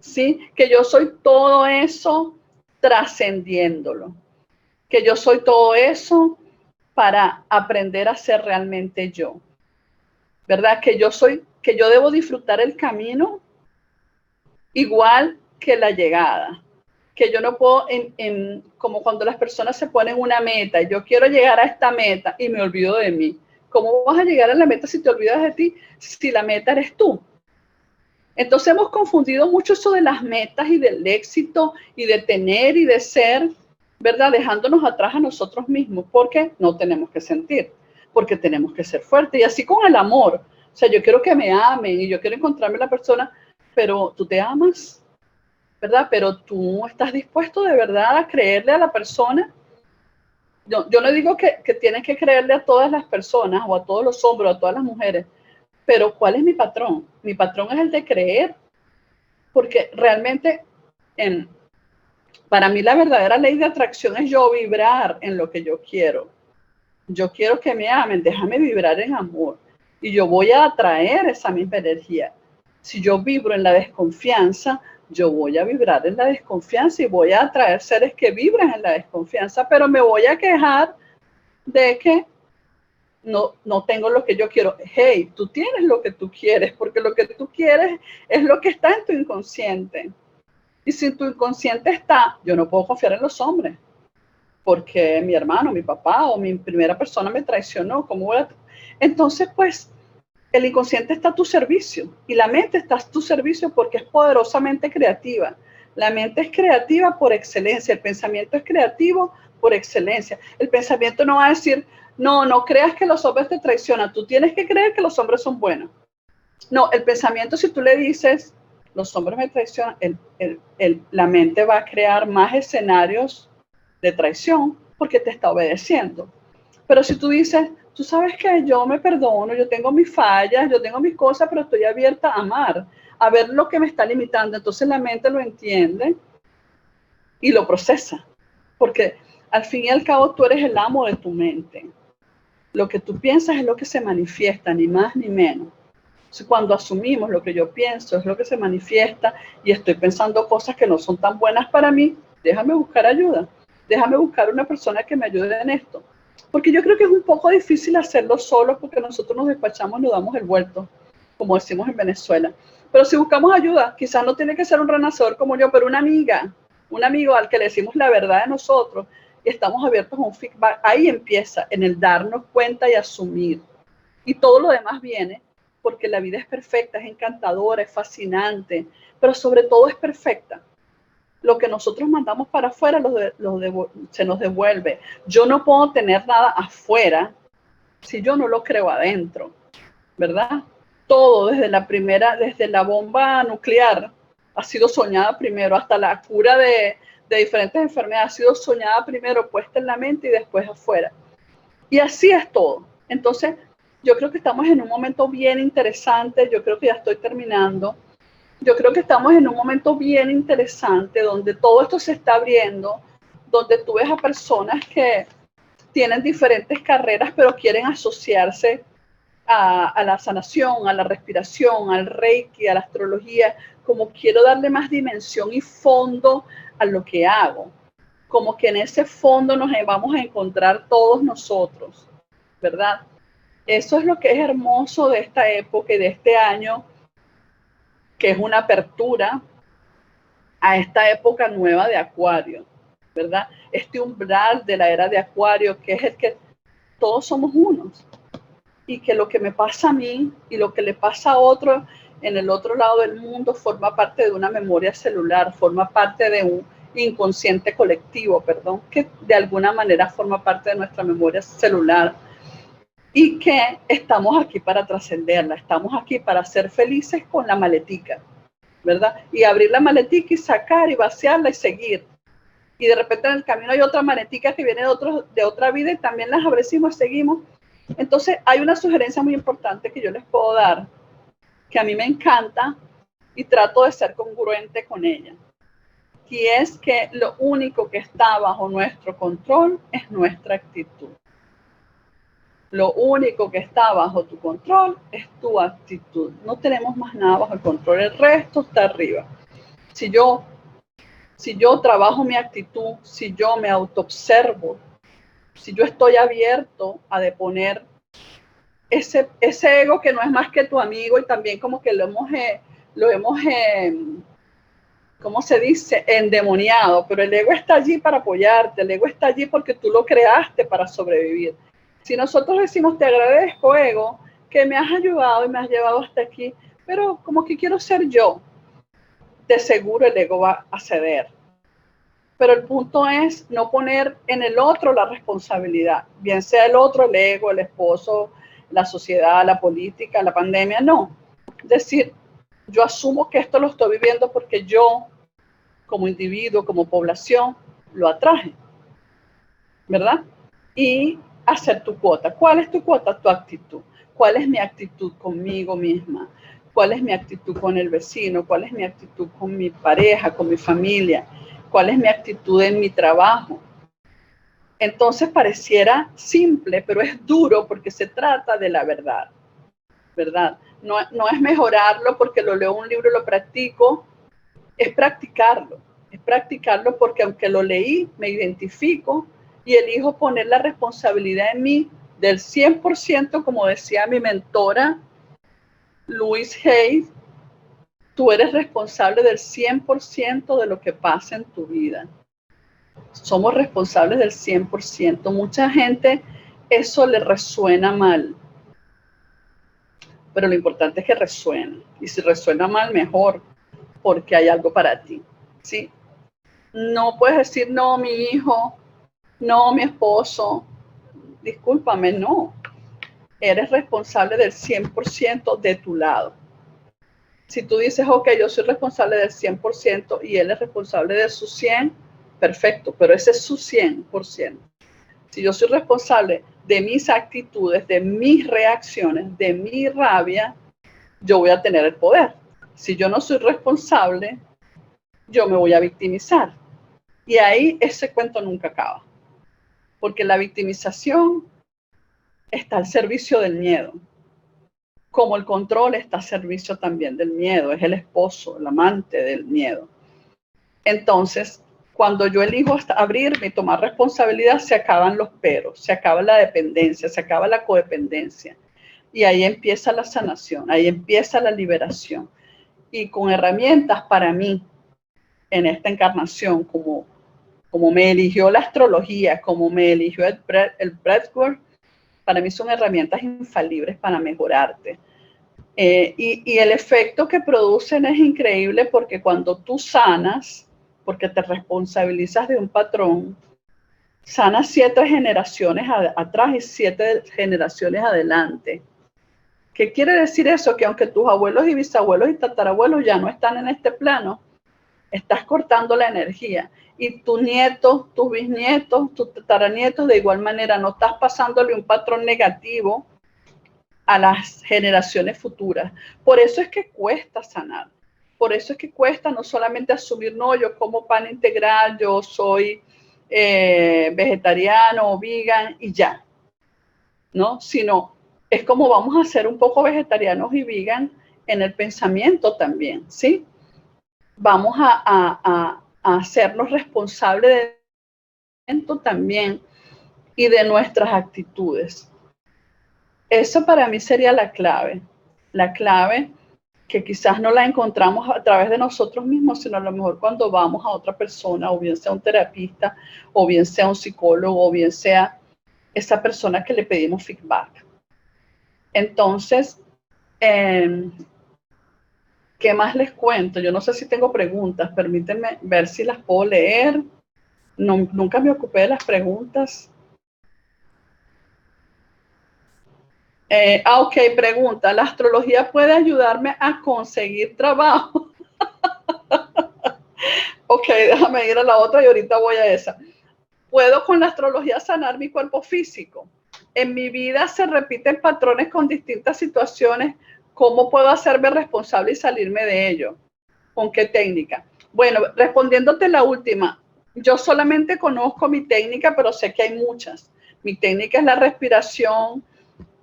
¿sí? Que yo soy todo eso trascendiéndolo, que yo soy todo eso para aprender a ser realmente yo, ¿verdad? Que yo debo disfrutar el camino igual que la llegada, que yo no puedo, como cuando las personas se ponen una meta, yo quiero llegar a esta meta y me olvido de mí. ¿Cómo vas a llegar a la meta si te olvidas de ti? Si la meta eres tú. Entonces hemos confundido mucho eso de las metas y del éxito y de tener y de ser, ¿verdad? Dejándonos atrás a nosotros mismos, porque no tenemos que sentir, porque tenemos que ser fuertes. Y así con el amor. O sea, yo quiero que me amen y yo quiero encontrarme la persona, pero tú te amas, ¿verdad? Pero tú estás dispuesto de verdad a creerle a la persona. Yo no digo que tienes que creerle a todas las personas o a todos los hombres o a todas las mujeres, pero ¿cuál es mi patrón? Mi patrón es el de creer, porque realmente para mí la verdadera ley de atracción es yo vibrar en lo que yo quiero. Yo quiero que me amen, déjame vibrar en amor. Y yo voy a atraer esa misma energía. Si yo vibro en la desconfianza, yo voy a vibrar en la desconfianza y voy a atraer seres que vibran en la desconfianza, pero me voy a quejar de que no tengo lo que yo quiero. Hey, tú tienes lo que tú quieres, porque lo que tú quieres es lo que está en tu inconsciente. Y si tu inconsciente está, yo no puedo confiar en los hombres, porque mi hermano, mi papá o mi primera persona me traicionó. Entonces, pues, el inconsciente está a tu servicio y la mente está a tu servicio porque es poderosamente creativa. La mente es creativa por excelencia, el pensamiento es creativo por excelencia. El pensamiento no va a decir, no creas que los hombres te traicionan, tú tienes que creer que los hombres son buenos. No, el pensamiento, si tú le dices, los hombres me traicionan, la mente va a crear más escenarios de traición porque te está obedeciendo. Pero si tú dices, tú sabes que yo me perdono, yo tengo mis fallas, yo tengo mis cosas, pero estoy abierta a amar, a ver lo que me está limitando. Entonces la mente lo entiende y lo procesa. Porque al fin y al cabo tú eres el amo de tu mente. Lo que tú piensas es lo que se manifiesta, ni más ni menos. Entonces, cuando asumimos lo que yo pienso es lo que se manifiesta y estoy pensando cosas que no son tan buenas para mí, déjame buscar ayuda. Déjame buscar una persona que me ayude en esto. Porque yo creo que es un poco difícil hacerlo solos porque nosotros nos despachamos y nos damos el vuelto, como decimos en Venezuela. Pero si buscamos ayuda, quizás no tiene que ser un renacedor como yo, pero una amiga, un amigo al que le decimos la verdad de nosotros y estamos abiertos a un feedback, ahí empieza, en el darnos cuenta y asumir. Y todo lo demás viene porque la vida es perfecta, es encantadora, es fascinante, pero sobre todo es perfecta. Lo que nosotros mandamos para afuera se nos devuelve. Yo no puedo tener nada afuera si yo no lo creo adentro, ¿verdad? Todo desde la bomba nuclear ha sido soñada primero, hasta la cura de diferentes enfermedades ha sido soñada primero, puesta en la mente y después afuera. Y así es todo. Entonces, yo creo que estamos en un momento bien interesante, yo creo que ya estoy terminando. Yo creo que estamos en un momento bien interesante donde todo esto se está abriendo, donde tú ves a personas que tienen diferentes carreras pero quieren asociarse a la sanación, a la respiración, al reiki, a la astrología, como quiero darle más dimensión y fondo a lo que hago, como que en ese fondo nos vamos a encontrar todos nosotros, ¿verdad? Eso es lo que es hermoso de esta época y de este año, que es una apertura a esta época nueva de Acuario, ¿verdad? Este umbral de la era de Acuario, que es el que todos somos unos, y que lo que me pasa a mí y lo que le pasa a otro en el otro lado del mundo forma parte de una memoria celular, forma parte de un inconsciente colectivo, perdón, que de alguna manera forma parte de nuestra memoria celular y que estamos aquí para trascenderla, estamos aquí para ser felices con la maletica, ¿verdad? Y abrir la maletica y sacar y vaciarla y seguir. Y de repente en el camino hay otra maletica que viene de otra vida y también las abrecimos y seguimos. Entonces hay una sugerencia muy importante que yo les puedo dar, que a mí me encanta y trato de ser congruente con ella. Y es que lo único que está bajo nuestro control es nuestra actitud. Lo único que está bajo tu control es tu actitud. No tenemos más nada bajo el control, el resto está arriba. Si yo trabajo mi actitud, si yo me autoobservo, si yo estoy abierto a deponer ese ego que no es más que tu amigo y también como que lo hemos ¿cómo se dice? Endemoniado, pero el ego está allí para apoyarte, el ego está allí porque tú lo creaste para sobrevivir. Si nosotros decimos, te agradezco, ego, que me has ayudado y me has llevado hasta aquí, pero como que quiero ser yo, de seguro el ego va a ceder. Pero el punto es no poner en el otro la responsabilidad, bien sea el otro, el ego, el esposo, la sociedad, la política, la pandemia, no. Es decir, yo asumo que esto lo estoy viviendo porque yo, como individuo, como población, lo atraje, ¿verdad? Y hacer tu cuota. ¿Cuál es tu cuota? Tu actitud. ¿Cuál es mi actitud conmigo misma? ¿Cuál es mi actitud con el vecino? ¿Cuál es mi actitud con mi pareja, con mi familia? ¿Cuál es mi actitud en mi trabajo? Entonces pareciera simple, pero es duro porque se trata de la verdad, ¿verdad? No, no es mejorarlo porque lo leo en un libro y lo practico, es practicarlo porque aunque lo leí, me identifico y elijo poner la responsabilidad en mí del 100%, como decía mi mentora, Louise Hay, tú eres responsable del 100% de lo que pasa en tu vida. Somos responsables del 100%. Mucha gente eso le resuena mal, pero lo importante es que resuene. Y si resuena mal, mejor, porque hay algo para ti, ¿sí? No puedes decir, no, mi hijo, no, mi esposo, discúlpame, no. Eres responsable del 100% de tu lado. Si tú dices, ok, yo soy responsable del 100% y él es responsable de su 100%, perfecto, pero ese es su 100%. Si yo soy responsable de mis actitudes, de mis reacciones, de mi rabia, yo voy a tener el poder. Si yo no soy responsable, yo me voy a victimizar. Y ahí ese cuento nunca acaba. Porque la victimización está al servicio del miedo. Como el control está al servicio también del miedo. Es el esposo, el amante del miedo. Entonces, cuando yo elijo abrirme y tomar responsabilidad, se acaban los peros, se acaba la dependencia, se acaba la codependencia. Y ahí empieza la sanación, ahí empieza la liberación. Y con herramientas para mí, en esta encarnación, como me eligió la astrología, como me eligió el breathwork, para mí son herramientas infalibles para mejorarte. Y el efecto que producen es increíble porque cuando tú sanas, porque te responsabilizas de un patrón, sanas 7 generaciones atrás y 7 generaciones adelante. ¿Qué quiere decir eso? Que aunque tus abuelos y bisabuelos y tatarabuelos ya no están en este plano, estás cortando la energía. Y tus nietos, tus bisnietos, tus tataranietos, de igual manera, no estás pasándole un patrón negativo a las generaciones futuras. Por eso es que cuesta sanar. Por eso es que cuesta no solamente asumir, no, yo como pan integral, yo soy vegetariano o vegan y ya, ¿no? Sino es como vamos a ser un poco vegetarianos y vegan en el pensamiento también, ¿sí? Vamos a hacernos responsables de esto también y de nuestras actitudes. Eso para mí sería la clave que quizás no la encontramos a través de nosotros mismos, sino a lo mejor cuando vamos a otra persona, o bien sea un terapista, o bien sea un psicólogo, o bien sea esa persona que le pedimos feedback. Entonces, ¿qué más les cuento? Yo no sé si tengo preguntas, permítanme ver si las puedo leer. No, nunca me ocupé de las preguntas. Ok, pregunta, ¿la astrología puede ayudarme a conseguir trabajo? Ok, déjame ir a la otra y ahorita voy a esa. ¿Puedo con la astrología sanar mi cuerpo físico? En mi vida se repiten patrones con distintas situaciones. ¿Cómo puedo hacerme responsable y salirme de ello? ¿Con qué técnica? Bueno, respondiéndote la última, yo solamente conozco mi técnica, pero sé que hay muchas. Mi técnica es la respiración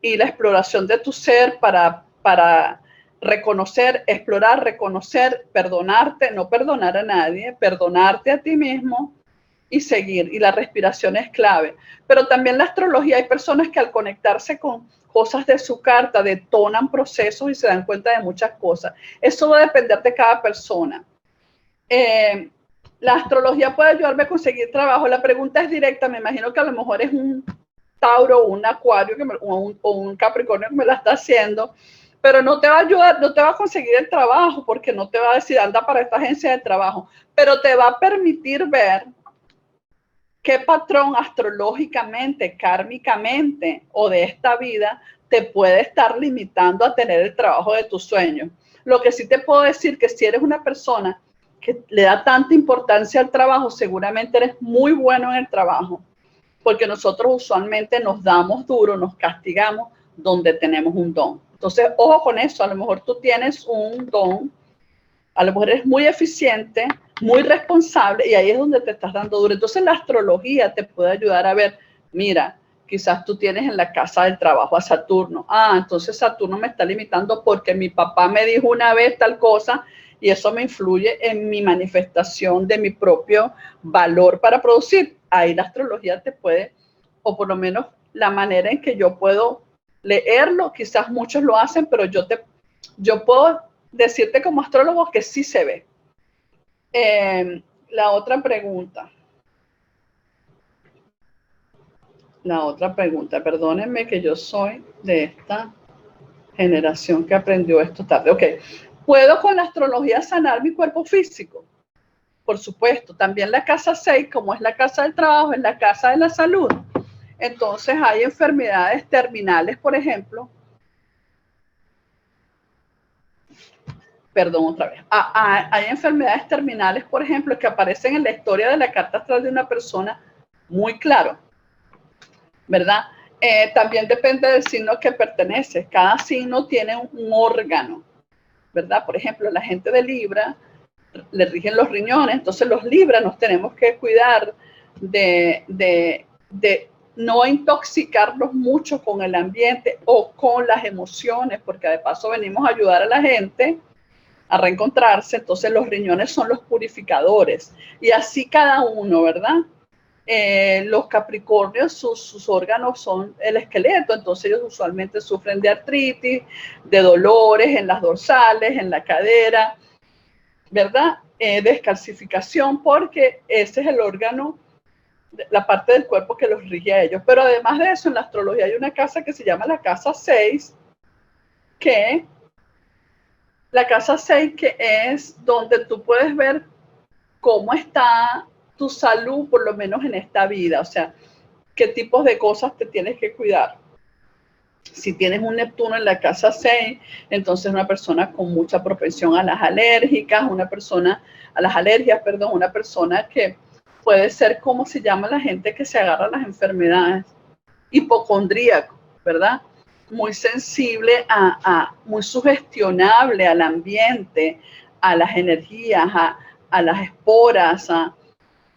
y la exploración de tu ser para reconocer, explorar, reconocer, perdonarte, no perdonar a nadie, perdonarte a ti mismo y seguir. Y la respiración es clave. Pero también la astrología, hay personas que al conectarse con cosas de su carta detonan procesos y se dan cuenta de muchas cosas. Eso va a depender de cada persona. La astrología puede ayudarme a conseguir trabajo. La pregunta es directa, me imagino que a lo mejor es un Tauro o un Acuario o un Capricornio que me la está haciendo, pero no te va a ayudar, no te va a conseguir el trabajo porque no te va a decir anda para esta agencia de trabajo, pero te va a permitir ver qué patrón astrológicamente, kármicamente o de esta vida te puede estar limitando a tener el trabajo de tus sueños. Lo que sí te puedo decir que si eres una persona que le da tanta importancia al trabajo, seguramente eres muy bueno en el trabajo, porque nosotros usualmente nos damos duro, nos castigamos donde tenemos un don. Entonces, ojo con eso, a lo mejor tú tienes un don, a lo mejor eres muy eficiente, muy responsable y ahí es donde te estás dando duro. Entonces la astrología te puede ayudar a ver, mira, quizás tú tienes en la casa del trabajo a Saturno. Ah, entonces Saturno me está limitando porque mi papá me dijo una vez tal cosa y eso me influye en mi manifestación de mi propio valor para producir. Ahí la astrología te puede, o por lo menos la manera en que yo puedo leerlo, quizás muchos lo hacen, pero yo puedo decirte como astrólogo que sí se ve. La otra pregunta, perdónenme que yo soy de esta generación que aprendió esto tarde. Ok, ¿puedo con la astrología sanar mi cuerpo físico? Por supuesto, también la casa 6, como es la casa del trabajo, es la casa de la salud. Entonces hay enfermedades terminales, por ejemplo. Perdón, otra vez. Hay enfermedades terminales, por ejemplo, que aparecen en la historia de la carta astral de una persona muy claro, ¿verdad? También depende del signo que pertenece. Cada signo tiene un órgano, ¿verdad? Por ejemplo, la gente de Libra le rigen los riñones, entonces los Libra nos tenemos que cuidar de no intoxicarnos mucho con el ambiente o con las emociones, porque de paso venimos a ayudar a la gente a reencontrarse, entonces los riñones son los purificadores y así cada uno, ¿verdad? Los Capricornios, sus órganos son el esqueleto, entonces ellos usualmente sufren de artritis, de dolores en las dorsales, en la cadera, ¿verdad? Descalcificación, porque ese es el órgano, la parte del cuerpo que los rige a ellos. Pero además de eso, en la astrología hay una casa que se llama la casa 6, que la casa 6 que es donde tú puedes ver cómo está tu salud, por lo menos en esta vida, o sea, qué tipos de cosas te tienes que cuidar. Si tienes un Neptuno en la casa 6, entonces una persona con mucha propensión a las alérgicas, a las alergias, perdón, una persona que puede ser, como se llama la gente que se agarra a las enfermedades, hipocondríaco, ¿verdad? Muy sensible muy sugestionable al ambiente, a las energías, a las esporas,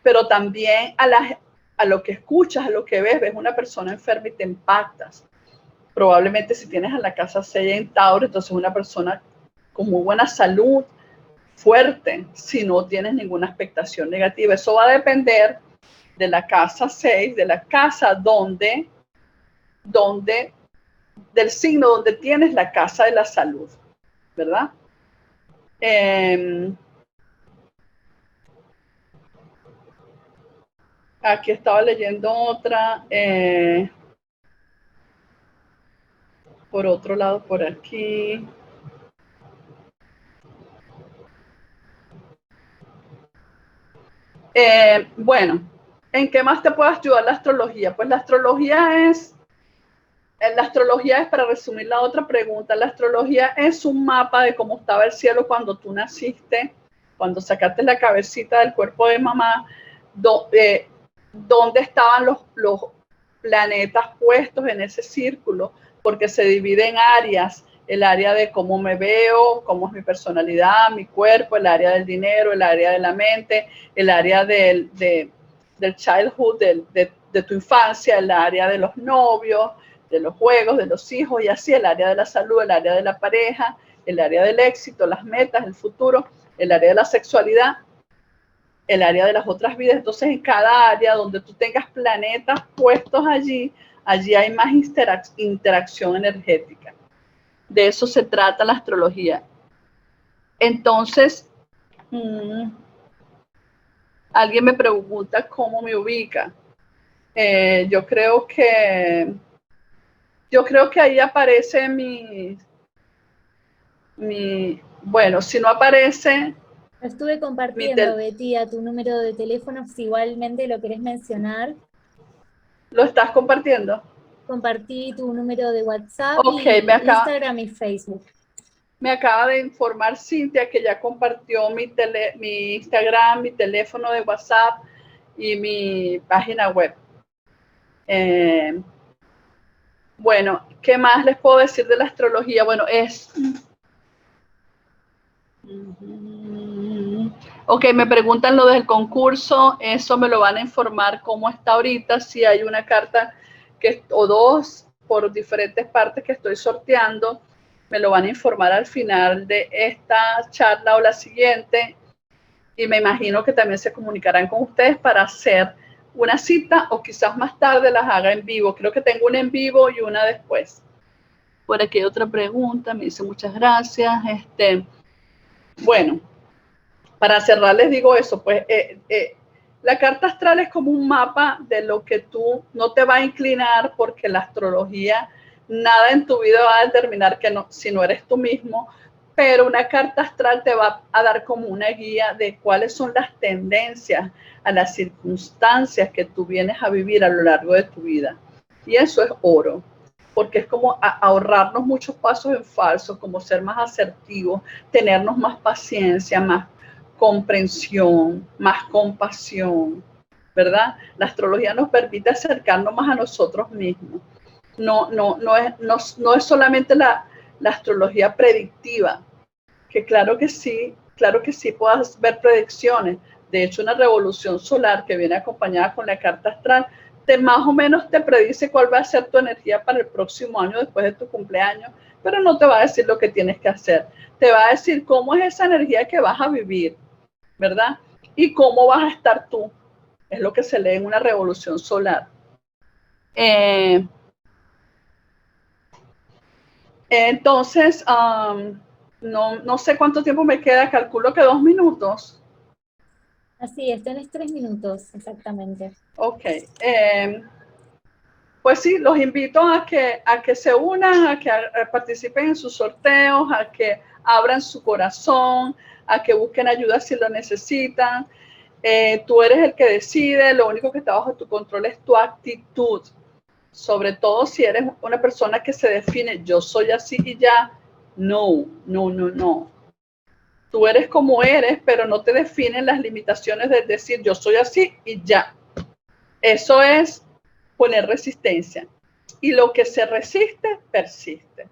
pero también a lo que escuchas, a lo que ves una persona enferma y te impactas. Probablemente si tienes a la casa 6 en Tauro, entonces una persona con muy buena salud, fuerte, si no tienes ninguna expectación negativa. Eso va a depender de la casa 6, de la casa del signo donde tienes la casa de la salud, ¿verdad? Aquí estaba leyendo otra, por otro lado, por aquí. Bueno, ¿en qué más te puede ayudar la astrología? Pues la astrología es, para resumir la otra pregunta, la astrología es un mapa de cómo estaba el cielo cuando tú naciste, cuando sacaste la cabecita del cuerpo de mamá, dónde estaban los planetas puestos en ese círculo, porque se divide en áreas, el área de cómo me veo, cómo es mi personalidad, mi cuerpo, el área del dinero, el área de la mente, el área del childhood, de tu infancia, el área de los novios, de los juegos, de los hijos y así, el área de la salud, el área de la pareja, el área del éxito, las metas, el futuro, el área de la sexualidad, el área de las otras vidas. Entonces, en cada área donde tú tengas planetas puestos allí hay más interacción energética. De eso se trata la astrología. Entonces, alguien me pregunta cómo me ubica. Yo creo que ahí aparece Bueno, si no aparece... Estuve compartiendo, Betty, a tu número de teléfono, si igualmente lo querés mencionar. ¿Lo estás compartiendo? Compartí tu número de WhatsApp Ok, y Instagram y Facebook. me acaba de informar Cintia que ya compartió mi Instagram, mi teléfono de WhatsApp y mi página web. Bueno, ¿qué más les puedo decir de la astrología? Bueno, Ok, me preguntan lo del concurso, eso me lo van a informar cómo está ahorita, si hay una carta o dos por diferentes partes que estoy sorteando, me lo van a informar al final de esta charla o la siguiente, y me imagino que también se comunicarán con ustedes para hacer una cita o quizás más tarde las haga en vivo. Creo que tengo una en vivo y una después. Por aquí hay otra pregunta, me dice muchas gracias. Bueno, para cerrar les digo eso, pues la carta astral es como un mapa de lo que tú no te va a inclinar, porque la astrología, nada en tu vida va a determinar que no, si no eres tú mismo, pero una carta astral te va a dar como una guía de cuáles son las tendencias a las circunstancias que tú vienes a vivir a lo largo de tu vida. Y eso es oro, porque es como ahorrarnos muchos pasos en falso, como ser más asertivos, tenernos más paciencia, más comprensión, más compasión, ¿verdad? La astrología nos permite acercarnos más a nosotros mismos. No es solamente la astrología predictiva, que claro que sí puedas ver predicciones. De hecho, una revolución solar que viene acompañada con la carta astral, más o menos te predice cuál va a ser tu energía para el próximo año después de tu cumpleaños, pero no te va a decir lo que tienes que hacer. Te va a decir cómo es esa energía que vas a vivir, ¿verdad? Y cómo vas a estar tú. Es lo que se lee en una revolución solar. Entonces, no sé cuánto tiempo me queda, calculo que 2 minutos. Así es, tenés 3 minutos, exactamente. Ok. Pues sí, los invito a que se unan, a que participen en sus sorteos, a que abran su corazón, a que busquen ayuda si lo necesitan. Tú eres el que decide, lo único que está bajo tu control es tu actitud. Sobre todo si eres una persona que se define, yo soy así y ya. No. Tú eres como eres, pero no te definen las limitaciones de decir yo soy así y ya. Eso es poner resistencia. Y lo que se resiste, persiste.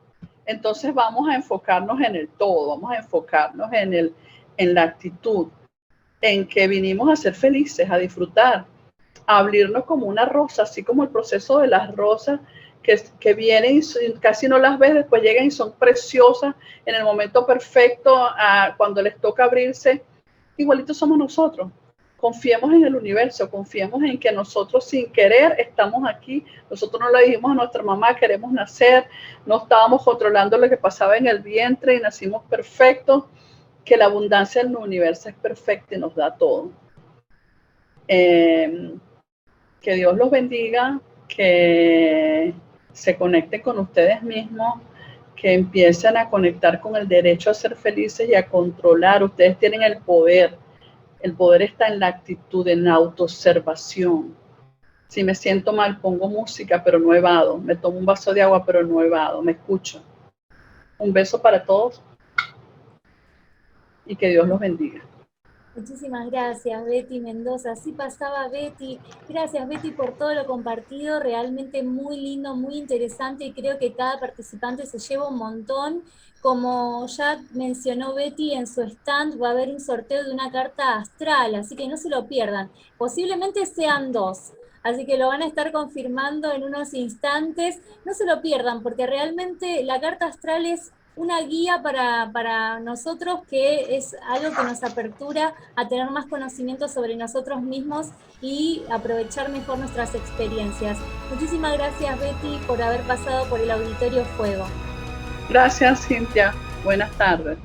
Entonces vamos a enfocarnos en el todo, vamos a enfocarnos en la actitud, en que vinimos a ser felices, a disfrutar, a abrirnos como una rosa, así como el proceso de las rosas que vienen y casi no las ves, después llegan y son preciosas en el momento perfecto, cuando les toca abrirse. Igualitos somos nosotros. Confiemos en el universo, confiemos en que nosotros sin querer estamos aquí. Nosotros no le dijimos a nuestra mamá queremos nacer, no estábamos controlando lo que pasaba en el vientre y nacimos perfectos, que la abundancia del universo es perfecta y nos da todo. Que Dios los bendiga, que se conecten con ustedes mismos, que empiecen a conectar con el derecho a ser felices y a controlar. Ustedes tienen el poder. El poder está en la actitud, en la autoobservación. Si me siento mal, pongo música, pero no evado. Me tomo un vaso de agua, pero no evado. Me escucho. Un beso para todos y que Dios los bendiga. Muchísimas gracias, Betty Mendoza. Así pasaba Betty. Gracias, Betty, por todo lo compartido. Realmente muy lindo, muy interesante y creo que cada participante se lleva un montón. Como ya mencionó Betty, en su stand va a haber un sorteo de una carta astral, así que no se lo pierdan. Posiblemente sean 2. Así que lo van a estar confirmando en unos instantes. No se lo pierdan, porque realmente la carta astral es una guía para nosotros, que es algo que nos apertura a tener más conocimiento sobre nosotros mismos y aprovechar mejor nuestras experiencias. Muchísimas gracias, Betty, por haber pasado por el Auditorio Fuego. Gracias, Cintia. Buenas tardes.